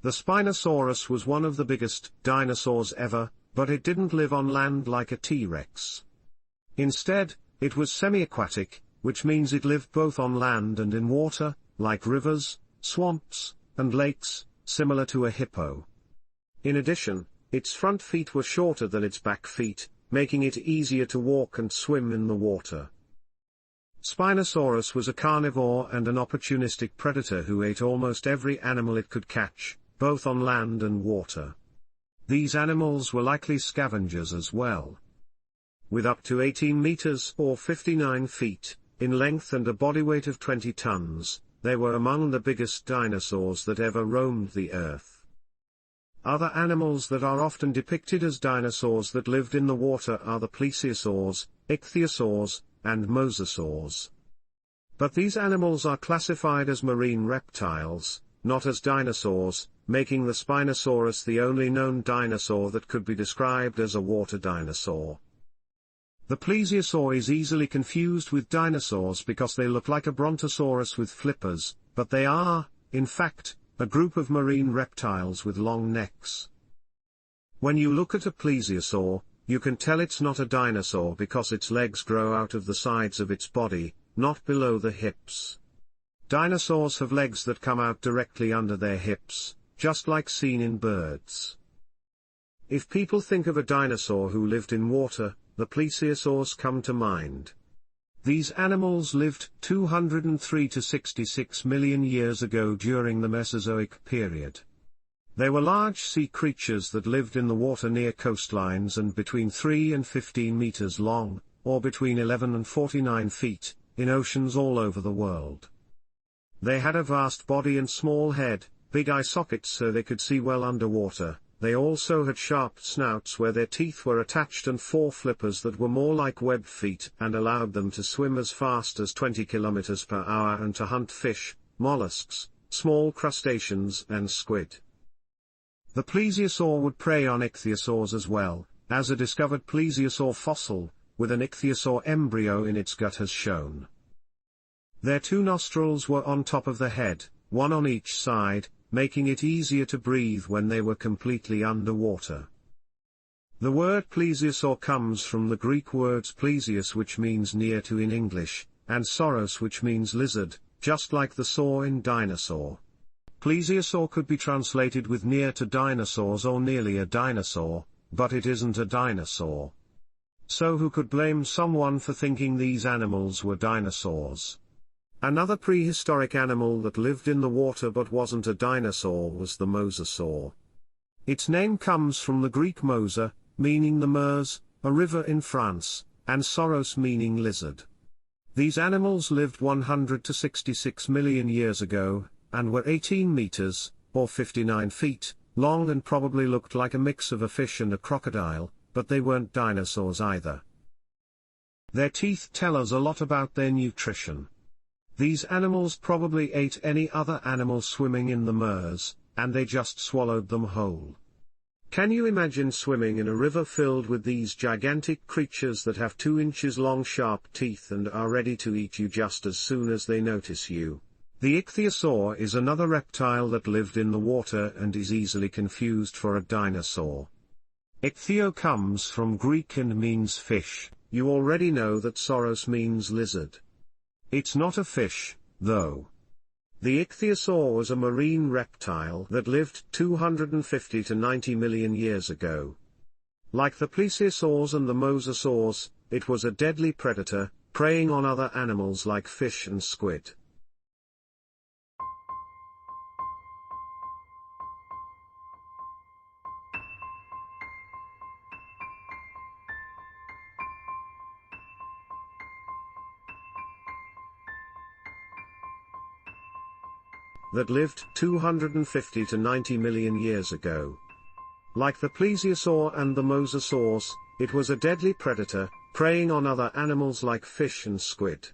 The Spinosaurus was one of the biggest dinosaurs ever, but it didn't live on land like a T-Rex. Instead, it was semiaquatic, which means it lived both on land and in water, like rivers, swamps, and lakes, similar to a hippo. In addition, its front feet were shorter than its back feet, making it easier to walk and swim in the water. Spinosaurus was a carnivore and an opportunistic predator who ate almost every animal it could catch, both on land and water. These animals were likely scavengers as well. With up to 18 meters or 59 feet in length and a body weight of 20 tons, they were among the biggest dinosaurs that ever roamed the earth. Other animals that are often depicted as dinosaurs that lived in the water are the Plesiosaurs, Ichthyosaurs, and Mosasaurs. But these animals are classified as marine reptiles, not as dinosaurs, making the Spinosaurus the only known dinosaur that could be described as a water dinosaur. The plesiosaur is easily confused with dinosaurs because they look like a brontosaurus with flippers, but they are, in fact, a group of marine reptiles with long necks. When you look at a plesiosaur, you can tell it's not a dinosaur because its legs grow out of the sides of its body, not below the hips. Dinosaurs have legs that come out directly under their hips, just like seen in birds. If people think of a dinosaur who lived in water, the plesiosaurs come to mind. These animals lived 203 to 66 million years ago during the Mesozoic period. They were large sea creatures that lived in the water near coastlines and between 3 and 15 meters long, or between 11 and 49 feet, in oceans all over the world. They had a vast body and small head, big eye sockets so they could see well underwater. They also had sharp snouts where their teeth were attached and 4 flippers that were more like webbed feet and allowed them to swim as fast as 20 kilometers per hour and to hunt fish, mollusks, small crustaceans and squid. The plesiosaur would prey on ichthyosaurs as well, as a discovered plesiosaur fossil, with an ichthyosaur embryo in its gut has shown. Their 2 nostrils were on top of the head, one on each side, making it easier to breathe when they were completely underwater. The word plesiosaur comes from the Greek words plesios, which means near to in English, and sauros, which means lizard, just like the saw in dinosaur. Plesiosaur could be translated with near to dinosaurs or nearly a dinosaur, but it isn't a dinosaur. So who could blame someone for thinking these animals were dinosaurs? Another prehistoric animal that lived in the water but wasn't a dinosaur was the mosasaur. Its name comes from the Greek mosa, meaning the Meuse, a river in France, and sauros meaning lizard. These animals lived 100 to 66 million years ago, and were 18 meters, or 59 feet, long and probably looked like a mix of a fish and a crocodile, but they weren't dinosaurs either. Their teeth tell us a lot about their nutrition. These animals probably ate any other animal swimming in the Meuse, and they just swallowed them whole. Can you imagine swimming in a river filled with these gigantic creatures that have 2 inches long sharp teeth and are ready to eat you just as soon as they notice you? The ichthyosaur is another reptile that lived in the water and is easily confused for a dinosaur. Ichthyo comes from Greek and means fish. You already know that sauros means lizard. It's not a fish, though. The ichthyosaur was a marine reptile that lived 250 to 90 million years ago. Like the plesiosaurs and the mosasaurs, it was a deadly predator, preying on other animals like fish and squid. That lived 250 to 90 million years ago. Like the plesiosaur and the mosasaurs, it was a deadly predator, preying on other animals like fish and squid.